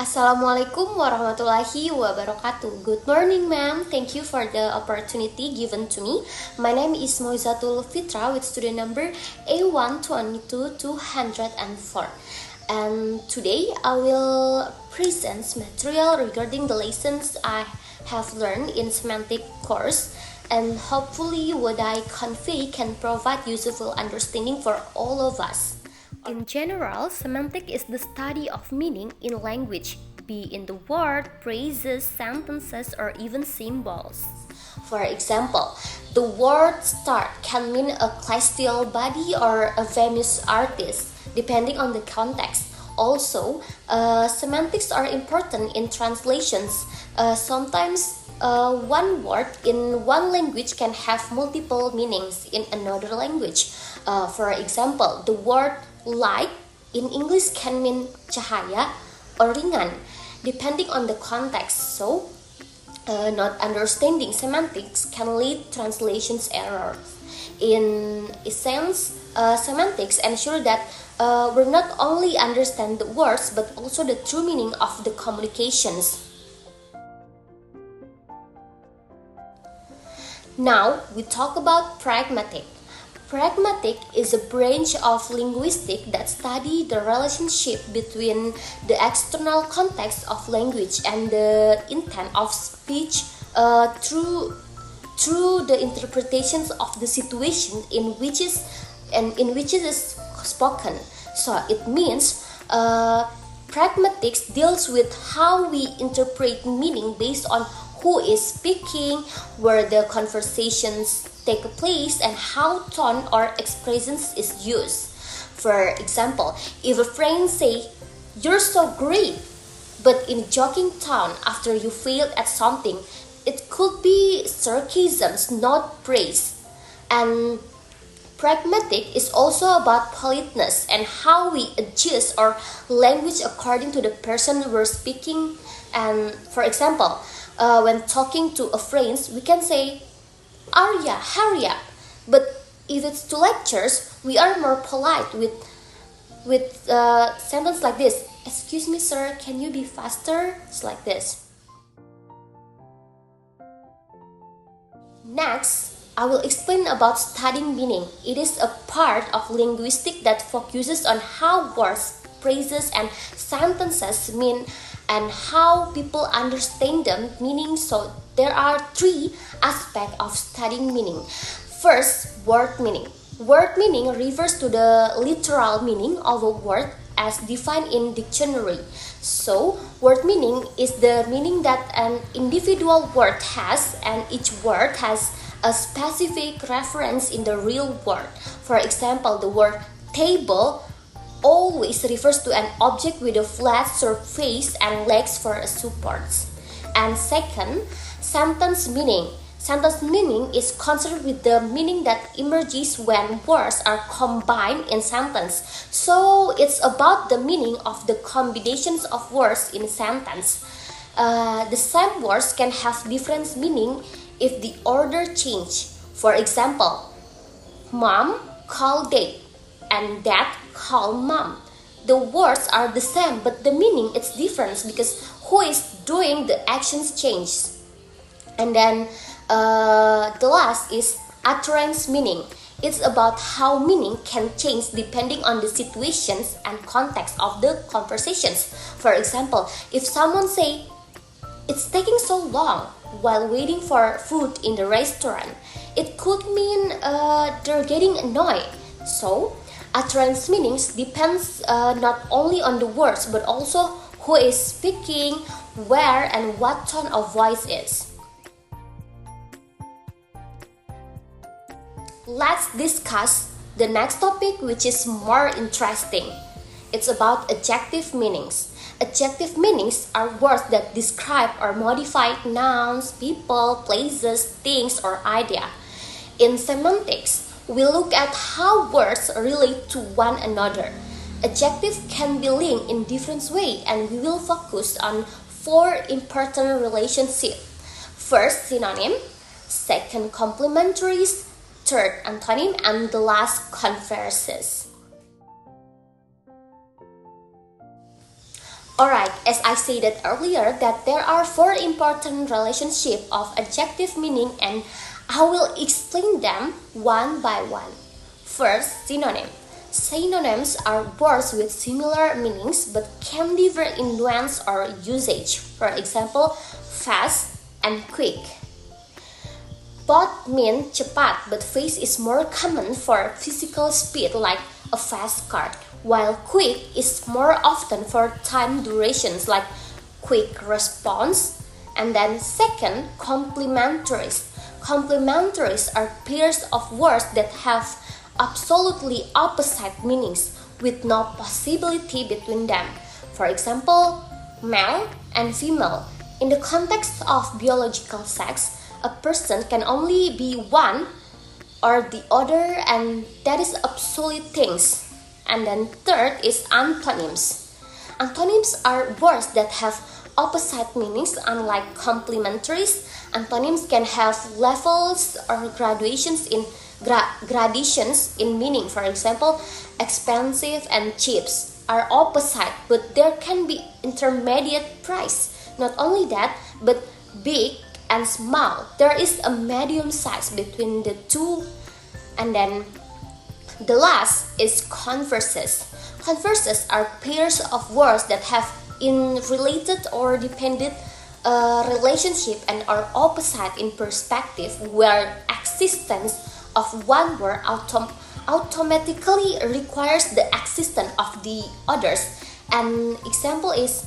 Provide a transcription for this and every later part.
Assalamualaikum warahmatullahi wabarakatuh. Good morning, ma'am. Thank you for the opportunity given to me. My name is Mauizatul Fitrah with student number A12122204. And today I will present material regarding the lessons I have learned in Semantic course. And hopefully what I convey can provide useful understanding for all of us. In general, semantic is the study of meaning in language, be in the word, phrases, sentences, or even symbols. For example, the word start can mean a celestial body or a famous artist, depending on the context. Also, semantics are important in translations. Sometimes one word in one language can have multiple meanings in another language. For example, the word light in English can mean cahaya or ringan, depending on the context. So, not understanding semantics can lead translations errors. In essence, semantics ensure that we not only understand the words but also the true meaning of the communications. Now, we talk about pragmatic. Pragmatic is a branch of linguistics that study the relationship between the external context of language and the intent of speech through the interpretations of the situation in which it is spoken. So it means pragmatics deals with how we interpret meaning based on who is speaking, where the conversations take place, and how tone or expressions is used. For example, if a friend say, "You're so great," but in a joking tone after you failed at something, it could be sarcasm, not praise. And pragmatic is also about politeness and how we adjust our language according to the person we're speaking. And for example, when talking to a friend, we can say, "Arya, hurry up." But if it's to lectures, we are more polite with sentence like this: "Excuse me, sir, can you be faster?" It's like this. Next, I will explain about studying meaning. It is a part of linguistics that focuses on how words, phrases, and sentences mean and how people understand them meaning. So there are three aspects of studying meaning. First, word meaning. Word meaning refers to the literal meaning of a word as defined in dictionary. So, word meaning is the meaning that an individual word has, and each word has a specific reference in the real world. For example, the word table always refers to an object with a flat surface and legs for support. And second, sentence meaning. Sentence meaning is concerned with the meaning that emerges when words are combined in sentence. So it's about the meaning of the combinations of words in a sentence. The same words can have different meaning if the order change. For example, mom called dad and dad call mom. The words are the same, but the meaning is different because who is doing the actions change. And then the last is utterance meaning. It's about how meaning can change depending on the situations and context of the conversations. For example, if someone say, "It's taking so long" while waiting for food in the restaurant, it could mean they're getting annoyed. So, utterance meanings depends not only on the words but also who is speaking, where, and what tone of voice is. Let's discuss the next topic, which is more interesting. It's about adjective meanings. Adjective meanings are words that describe or modify nouns, people, places, things, or idea. In semantics, we look at how words relate to one another. Adjectives can be linked in different ways, and we will focus on four important relationships. First, synonym. Second, complementaries. Third, antonym. And the last, converses. Alright, as I stated earlier that there are four important relationships of adjective meaning and I will explain them one by one. First, synonym. Synonyms are words with similar meanings but can differ in nuance or usage. For example, fast and quick. Both mean cepat, but fast is more common for physical speed like a fast car, while quick is more often for time durations like quick response. And then second, complementaries. Complementaries are pairs of words that have absolutely opposite meanings with no possibility between them. For example, male and female. In the context of biological sex, a person can only be one or the other, and that is obsolete things. And then third is antonyms. Antonyms are words that have opposite meanings. Unlike complementaries, antonyms can have levels or gradations in meaning. For example, expensive and cheap are opposite, but there can be intermediate price. Not only that, but big and small, there is a medium size between the two. And then the last is converses. Converses are pairs of words that have in related or dependent relationship and are opposite in perspective, where existence of one word automatically requires the existence of the others. An example is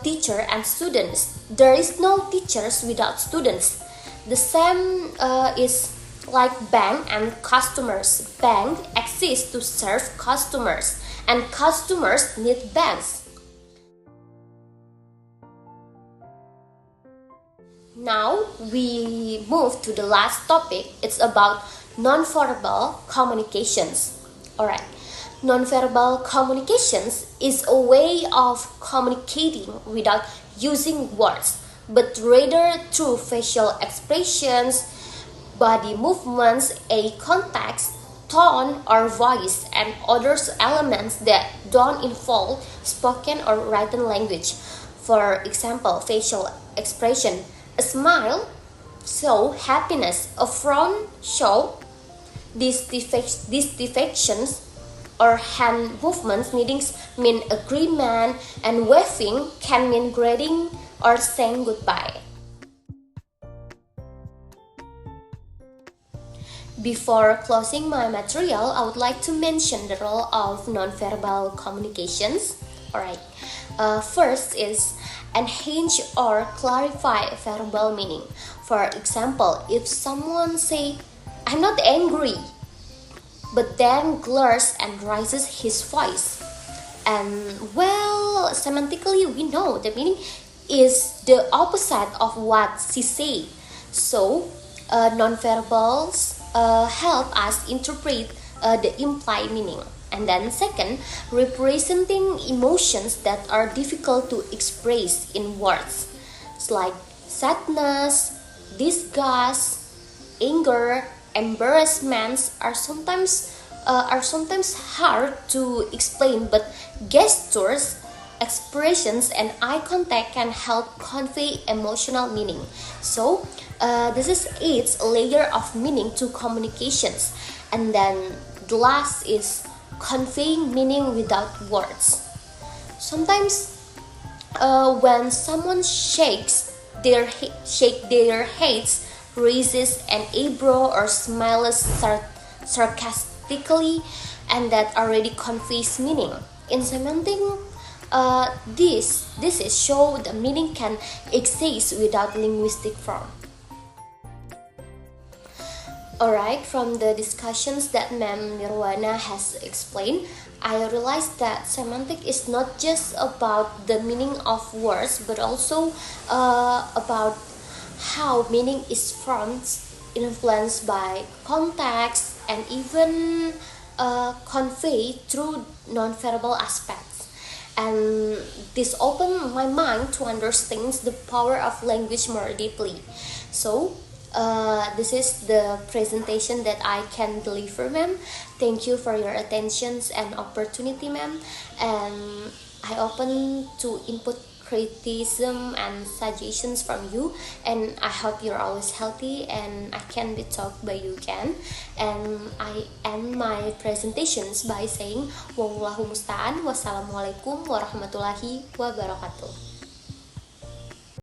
teacher and students. There is no teachers without students. The same is like bank and customers. Bank exists to serve customers, and customers need banks. Now we move to the last topic. It's about nonverbal communications. Alright. Nonverbal communications is a way of communicating without using words, but rather through facial expressions, body movements, eye contact, tone or voice, and other elements that don't involve spoken or written language. For example, facial expression. A smile shows happiness. A frown shows dissatisfaction, or hand movements mean agreement, and waving can mean greeting or saying goodbye. Before closing my material, I would like to mention the role of nonverbal communications. Alright, first is enhance or clarify verbal meaning. For example, if someone say, "I'm not angry," but then glares and raises his voice, and well, semantically we know the meaning is the opposite of what she said. So nonverbals help us interpret the implied meaning. And then second, representing emotions that are difficult to express in words. It's like sadness, disgust, anger, embarrassments are sometimes hard to explain, but gestures, expressions, and eye contact can help convey emotional meaning. So this is its layer of meaning to communications. And then the last is conveying meaning without words. Sometimes when someone shakes their heads, raises an eyebrow, or smiles sarcastically, and that already conveys meaning. In semantic, this is show the meaning can exist without linguistic form. Alright, from the discussions that Ma'am Nirwana has explained, I realized that semantic is not just about the meaning of words, but also about how meaning is formed, influenced by context, and even conveyed through nonverbal aspects. And this opened my mind to understand the power of language more deeply. So This is the presentation that I can deliver, ma'am. Thank you for your attentions and opportunity, ma'am. And I open to input criticism and suggestions from you. And I hope you're always healthy and I can be talked by you again. And I end my presentations by saying, Wallahu musta'an, wassalamualaikum warahmatullahi wabarakatuh.